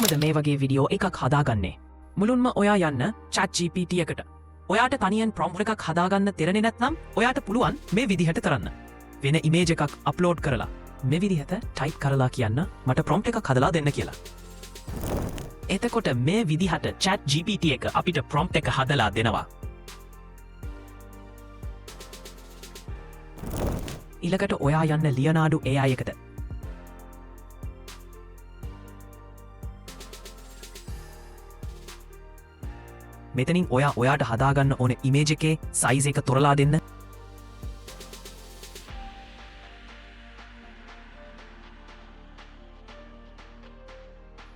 කොහොමද මේ වගේ විඩියෝ එකක් හදාගන්නේ? මුලින්ම ඔයා යන්න ChatGPT එකට. ඔයාට තනියෙන් ප්‍රොම්ප්ට් එකක් හදාගන්න තේරෙන්නේ නැත්නම් ඔයාට පුළුවන් මේ විදිහට කරන්න. වෙන ඉමේජ් එකක් අප්ලෝඩ් කරලා මේ විදිහට ටයිප් කරලා කියන්න මට ප්‍රොම්ප්ට් එකක් හදලා දෙන්න කියලා. එතකොට මේ විදිහට ChatGPT එක අපිට ප්‍රොම්ප්ට් එක හදලා දෙනවා. ඊළඟට ඔයා යන්න ලියනාඩු AI එකට. මෙතනින් ඔයාට හදාගන්න ඕන ඉමේජ් එකේ සයිස් එක තොරලා දෙන්න.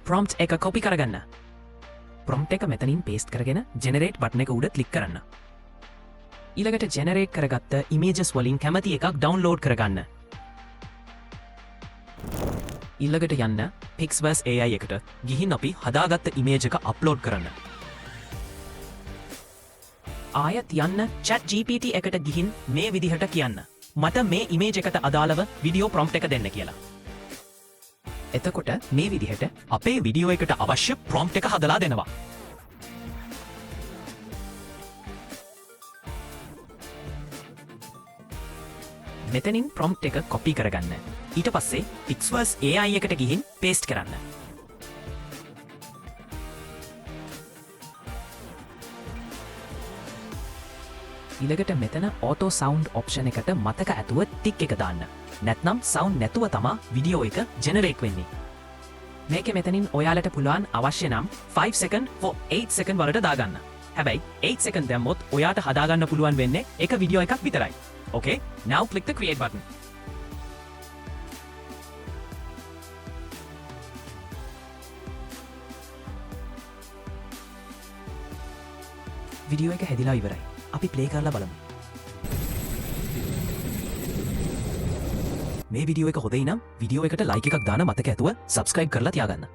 ප්‍රොම්ප්ට් එක කොපි කරගන්න. ප්‍රොම්ප්ට් එක මෙතනින් පේස්ට් කරගෙන ජෙනරේට් බටන් එක උඩ ක්ලික් කරන්න. ඊළඟට ජෙනරේට් කරගත්ත ඉමේජස් වලින් කැමති එකක් ඩවුන්ලෝඩ් කරගන්න. ඊළඟට යන්න Pixverse AI එකට ගිහින් අපි හදාගත්ත ඉමේජ් එක අප්ලෝඩ් කරන්න. ආයත් යන්න ChatGPT එකට ගිහින් මේ විදිහට කියන්න මට මේ ඉමේජ් එකට අදාළව විඩියෝ ප්‍රොම්ප්ට් එක දෙන්න කියලා. එතකොට මේ විදිහට අපේ විඩියෝ එකට අවශ්‍ය ප්‍රොම්ප්ට් එක හදලා දෙනවා. මෙතනින් ප්‍රොම්ප්ට් එක කොපි කරගන්න. ඊට පස්සේ Pixverse AI එකට ගිහින් පේස්ට් කරන්න. ඊළඟට මෙතන auto sound option එකට මතක ඇතුව ටික් එක දාන්න. නැත්නම් sound නැතුව තමා විඩියෝ එක ජෙනරේට් වෙන්නේ. මේක මෙතනින් ඔයාලට පුළුවන් අවශ්‍ය නම් 5 second for 8 second වලට දාගන්න. හැබැයි 8 second දැම්මොත් ඔයාට හදාගන්න පුළුවන් වෙන්නේ එක විඩියෝ එකක් විතරයි. Okay, now click the create button. Video එක හැදිලා ඉවරයි. අපි ප්ලේ කරලා බලමු. මේ විඩියෝ එක හොඳයි නම් විඩියෝ එකට ලයික් එකක් දාන්න මතක ඇතුව සබ්ස්ක්‍රයිබ් කරලා තියාගන්න.